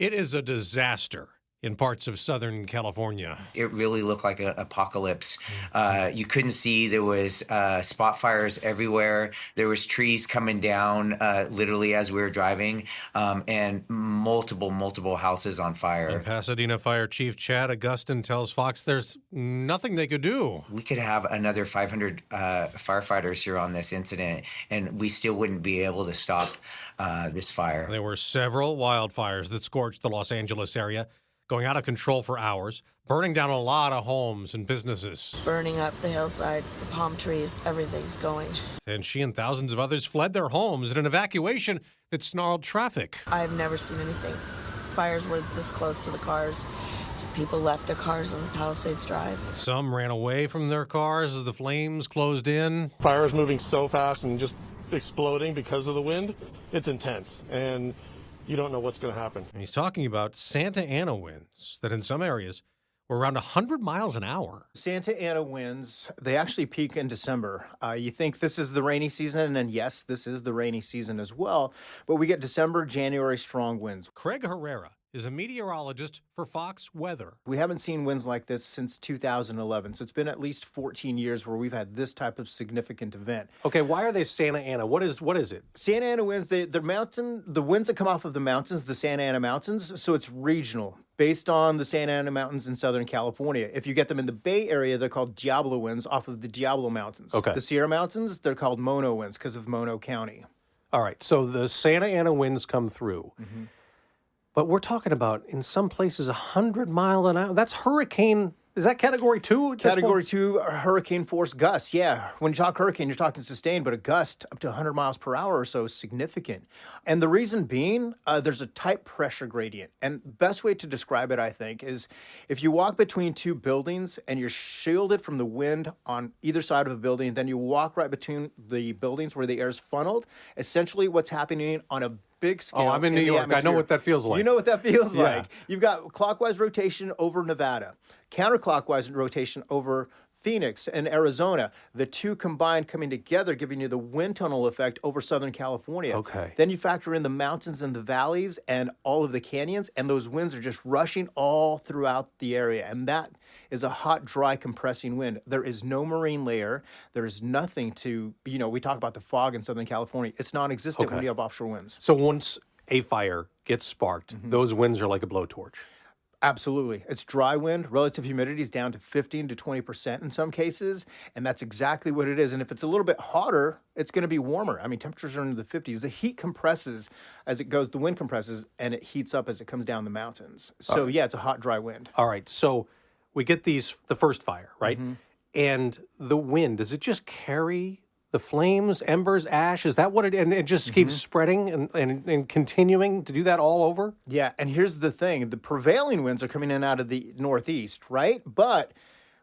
It is a disaster in parts of Southern California. It really looked like an apocalypse. You couldn't see. There was spot fires everywhere. There was trees coming down literally as we were driving, and multiple houses on fire. And Pasadena Fire Chief Chad Augustin tells Fox there's nothing they could do. We could have another 500 firefighters here on this incident, and we still wouldn't be able to stop this fire. There were several wildfires that scorched the Los Angeles area, going out of control for hours, burning down a lot of homes and businesses. Burning up the hillside, the palm trees, everything's going. And she and thousands of others fled their homes in an evacuation that snarled traffic. I've never seen anything. Fires were this close to the cars. People left their cars on Palisades Drive. Some ran away from their cars as the flames closed in. Fire is moving so fast and just exploding because of the wind. It's intense, and you don't know what's going to happen. And he's talking about Santa Ana winds that in some areas were around 100 miles an hour. Santa Ana winds, they actually peak in December. You think this is the rainy season, and yes, this is the rainy season as well, but we get December, January strong winds. Craig Hererra is a meteorologist for Fox Weather. We haven't seen winds like this since 2011, so it's been at least 14 years where we've had this type of significant event. Okay, why are they Santa Ana? What is it? Santa Ana winds, the winds that come off of the mountains, the Santa Ana Mountains, so it's regional, based on the Santa Ana Mountains in Southern California. If you get them in the Bay Area, they're called Diablo winds off of the Diablo Mountains. Okay. The Sierra Mountains, they're called Mono winds because of Mono County. All right, so the Santa Ana winds come through. Mm-hmm. But we're talking about, in some places, 100 mile an hour. That's hurricane. Is that Category 2? Category 2 hurricane force gusts, yeah. When you talk hurricane, you're talking sustained, but a gust up to 100 miles per hour or so is significant. And the reason being, there's a tight pressure gradient. And the best way to describe it, I think, is if you walk between two buildings and you're shielded from the wind on either side of a building, then you walk right between the buildings where the air is funneled, essentially what's happening on a big scale. Oh, I'm in New York. I know what that feels like. You know what that feels Yeah. like. You've got clockwise rotation over Nevada, counterclockwise rotation over Phoenix and Arizona. The two combined coming together, giving you the wind tunnel effect over Southern California. Okay. Then you factor in the mountains and the valleys and all of the canyons, and those winds are just rushing all throughout the area. And that is a hot, dry, compressing wind. There is no marine layer. There is nothing to, we talk about the fog in Southern California. It's non-existent Okay. when you have offshore winds. So once a fire gets sparked, those winds are like a blowtorch. Absolutely. It's dry wind. Relative humidity is down to 15 to 20% in some cases, and that's exactly what it is. And if it's a little bit hotter, it's going to be warmer. I mean, temperatures are into the 50s. The heat compresses as it goes, the wind compresses, and it heats up as it comes down the mountains. So, yeah, it's a hot, dry wind. All right, so we get the first fire, right? And the wind, does it just carry the flames, embers, ash? Is that what and it just keeps spreading and continuing to do that all over? Yeah, and here's the thing. The prevailing winds are coming in out of the northeast, right? But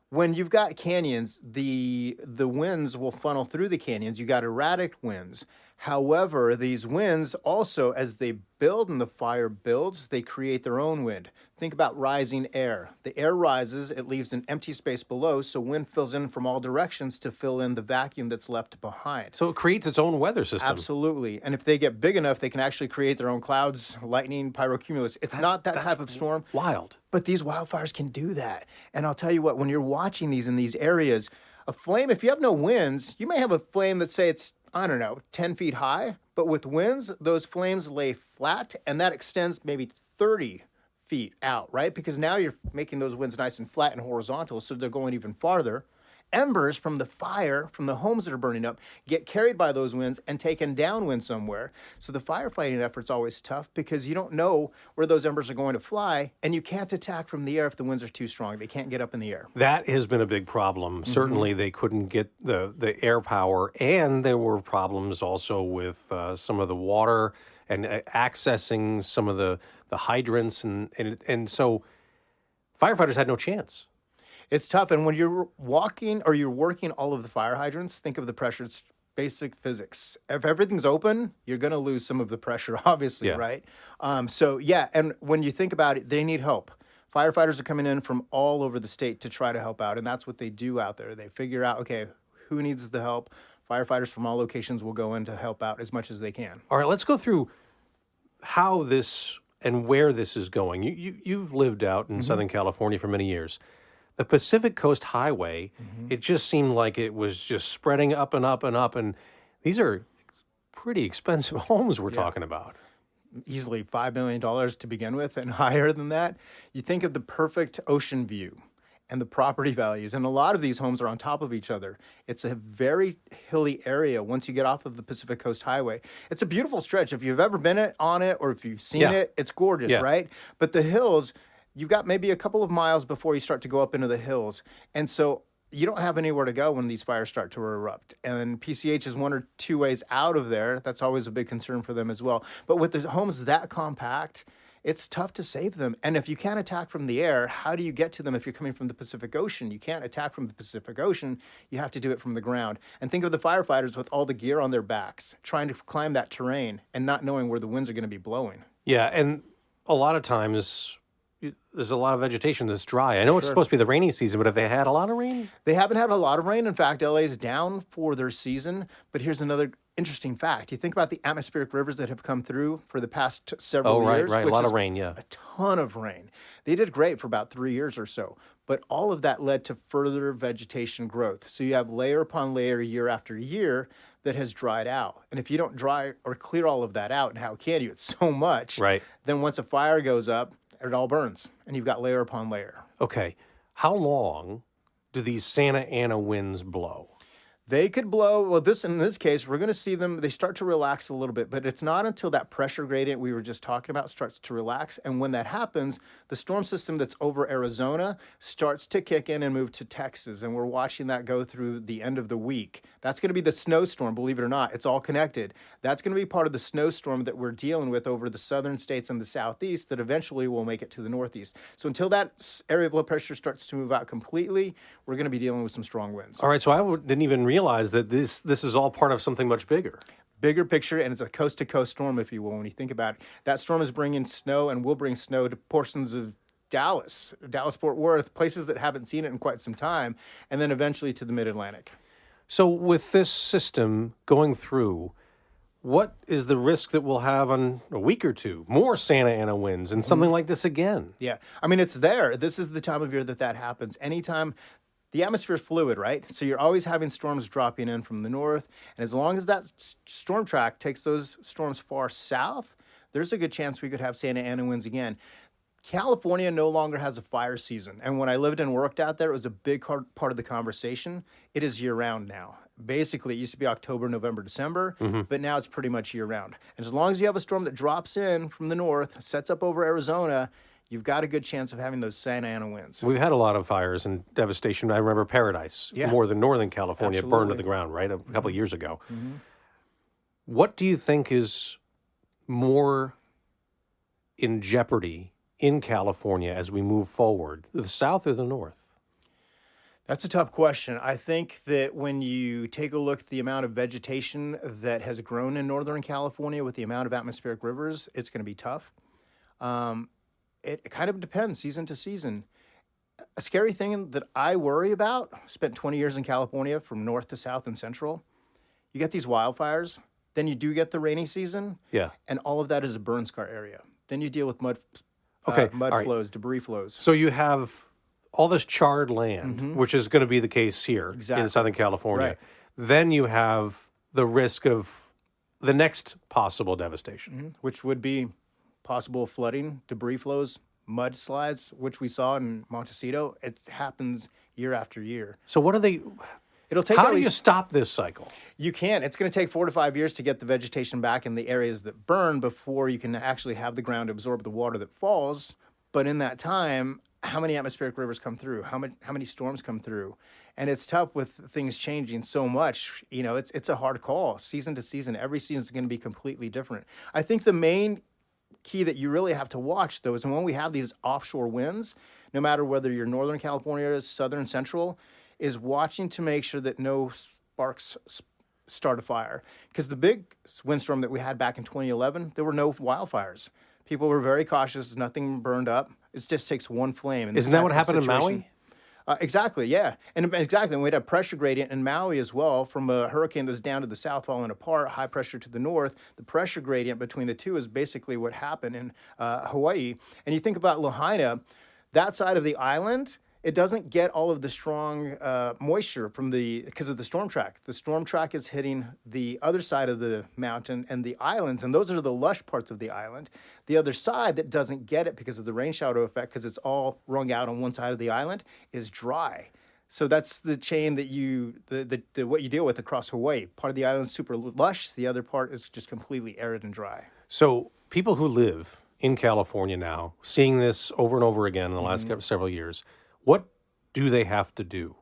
when you've got canyons, the winds will funnel through the canyons. You got erratic winds. However, these winds also, as they build and the fire builds, they create their own wind. Think about rising air. The air rises, it leaves an empty space below, so wind fills in from all directions to fill in the vacuum that's left behind. So it creates its own weather system. Absolutely. And if they get big enough, they can actually create their own clouds, lightning, pyrocumulus. It's not that type of storm. Wild. But these wildfires can do that. And I'll tell you what, when you're watching these in these areas, a flame, if you have no winds, you may have a flame that say it's, 10 feet high. But with winds, those flames lay flat, and that extends maybe 30 feet out, right? Because now you're making those winds nice and flat and horizontal, so they're going even farther. Embers from the fire, from the homes that are burning up, get carried by those winds and taken downwind somewhere. So the firefighting effort's always tough because you don't know where those embers are going to fly, and you can't attack from the air if the winds are too strong. They can't get up in the air. That has been a big problem. Certainly they couldn't get the air power, and there were problems also with some of the water and accessing some of the hydrants. And so firefighters had no chance. It's tough, and when you're walking or you're working all of the fire hydrants, think of the pressure. It's basic physics. If everything's open, you're going to lose some of the pressure, obviously, right? And when you think about it, they need help. Firefighters are coming in from all over the state to try to help out, and that's what they do out there. They figure out, okay, who needs the help? Firefighters from all locations will go in to help out as much as they can. All right, let's go through how this and where this is going. You've lived out in Southern California for many years. The Pacific Coast Highway, it just seemed like it was just spreading up and up and up. And these are pretty expensive homes we're talking about. Easily $5 million to begin with and higher than that. You think of the perfect ocean view and the property values. And a lot of these homes are on top of each other. It's a very hilly area once you get off of the Pacific Coast Highway. It's a beautiful stretch. If you've ever been on it or if you've seen it, it's gorgeous, right? But the hills, you've got maybe a couple of miles before you start to go up into the hills. And so you don't have anywhere to go when these fires start to erupt. And PCH is 1 or 2 ways out of there. That's always a big concern for them as well. But with the homes that compact, it's tough to save them. And if you can't attack from the air, how do you get to them if you're coming from the Pacific Ocean? You can't attack from the Pacific Ocean. You have to do it from the ground. And think of the firefighters with all the gear on their backs, trying to climb that terrain and not knowing where the winds are going to be blowing. Yeah, and a lot of times there's a lot of vegetation that's dry. I know it's supposed to be the rainy season, but have they had a lot of rain? They haven't had a lot of rain. In fact, LA is down for their season. But here's another interesting fact. You think about the atmospheric rivers that have come through for the past several years. Right. A which lot is of rain, yeah. A ton of rain. They did great for about 3 years or so. But all of that led to further vegetation growth. So you have layer upon layer, year after year, that has dried out. And if you don't dry or clear all of that out, and how can you? It's so much. Right. Then once a fire goes up, it all burns. And you've got layer upon layer. Okay. How long do these Santa Ana winds blow? They could blow, well, in this case, we're going to see them, they start to relax a little bit, but it's not until that pressure gradient we were just talking about starts to relax. And when that happens, the storm system that's over Arizona starts to kick in and move to Texas. And we're watching that go through the end of the week. That's going to be the snowstorm, believe it or not. It's all connected. That's going to be part of the snowstorm that we're dealing with over the southern states and the southeast that eventually will make it to the northeast. So until that area of low pressure starts to move out completely, we're going to be dealing with some strong winds. All right, so didn't even realize that this is all part of something much bigger. Bigger picture, and it's a coast-to-coast storm, if you will, when you think about it. That storm is bringing snow and will bring snow to portions of Dallas, Fort Worth, places that haven't seen it in quite some time, and then eventually to the mid-Atlantic. So with this system going through, what is the risk that we'll have on a week or two? More Santa Ana winds and something like this again? Yeah. I mean, it's there. This is the time of year that happens. Anytime. The atmosphere is fluid, right? So you're always having storms dropping in from the north. And as long as that storm track takes those storms far south, there's a good chance we could have Santa Ana winds again. California no longer has a fire season. And when I lived and worked out there, it was a big part of the conversation. It is year-round now. Basically, it used to be October, November, December, but now it's pretty much year-round. And as long as you have a storm that drops in from the north, sets up over Arizona, you've got a good chance of having those Santa Ana winds. We've had a lot of fires and devastation. I remember Paradise, more than Northern California, burned to the ground, right, a couple of years ago. What do you think is more in jeopardy in California as we move forward, the south or the north? That's a tough question. I think that when you take a look at the amount of vegetation that has grown in Northern California with the amount of atmospheric rivers, it's going to be tough. It kind of depends season to season. A scary thing that I worry about, spent 20 years in California from north to south and central, you get these wildfires, then you do get the rainy season, and all of that is a burn scar area. Then you deal with mud flows, debris flows. So you have all this charred land, which is going to be the case here in Southern California. Right. Then you have the risk of the next possible devastation. Which would be possible flooding, debris flows, mudslides, which we saw in Montecito. It happens year after year. So what are they? It'll take. How do you stop this cycle? You can't. It's going to take 4 to 5 years to get the vegetation back in the areas that burn before you can actually have the ground absorb the water that falls. But in that time, how many atmospheric rivers come through? How many storms come through? And it's tough with things changing so much. You know, it's a hard call, season to season. Every season is going to be completely different. I think the main key that you really have to watch, though, is when we have these offshore winds, no matter whether you're Northern California, Southern, Central, is watching to make sure that no sparks start a fire. Because the big windstorm that we had back in 2011, there were no wildfires. People were very cautious. Nothing burned up. It just takes one flame. Isn't that what happened in Maui? Exactly, yeah. And exactly, and we had a pressure gradient in Maui as well from a hurricane that's down to the south falling apart, high pressure to the north. The pressure gradient between the two is basically what happened in Hawaii. And you think about Lahaina, that side of the island, it doesn't get all of the strong moisture from because of the storm track. The storm track is hitting the other side of the mountain and the islands, and those are the lush parts of the island. The other side that doesn't get it because of the rain shadow effect, because it's all wrung out on one side of the island, is dry. So that's the chain that what you deal with across Hawaii. Part of the island is super lush, the other part is just completely arid and dry. So people who live in California now, seeing this over and over again in the last several years, what do they have to do?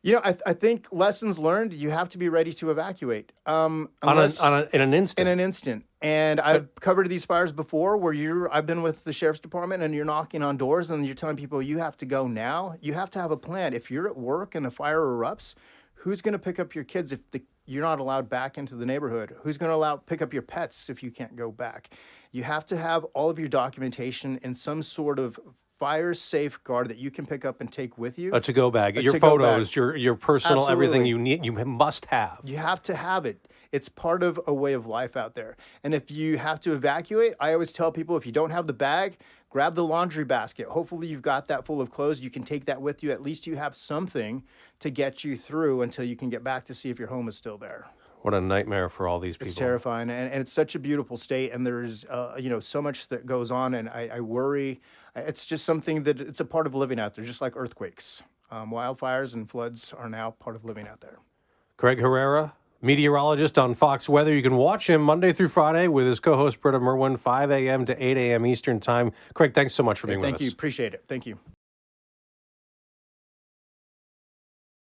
You know, I think lessons learned, you have to be ready to evacuate. In an instant? In an instant. And I've covered these fires before where I've been with the sheriff's department and you're knocking on doors and you're telling people you have to go now. You have to have a plan. If you're at work and a fire erupts, who's going to pick up your kids if you're not allowed back into the neighborhood? Who's going to pick up your pets if you can't go back? You have to have all of your documentation in some sort of fire safeguard that you can pick up and take with you. A to-go bag, your to-go photos, bag. your personal, Absolutely. everything you need, you must have. You have to have it. It's part of a way of life out there. And if you have to evacuate, I always tell people if you don't have the bag, grab the laundry basket. Hopefully you've got that full of clothes. You can take that with you. At least you have something to get you through until you can get back to see if your home is still there. What a nightmare for all these people. It's terrifying, and it's such a beautiful state, and there's so much that goes on, and I worry. It's just something that it's a part of living out there, just like earthquakes. Wildfires and floods are now part of living out there. Craig Hererra, meteorologist on Fox Weather. You can watch him Monday through Friday with his co-host Britta Merwin, 5 a.m. to 8 a.m. Eastern Time. Craig, thanks so much for being with us. Thank you. Appreciate it. Thank you.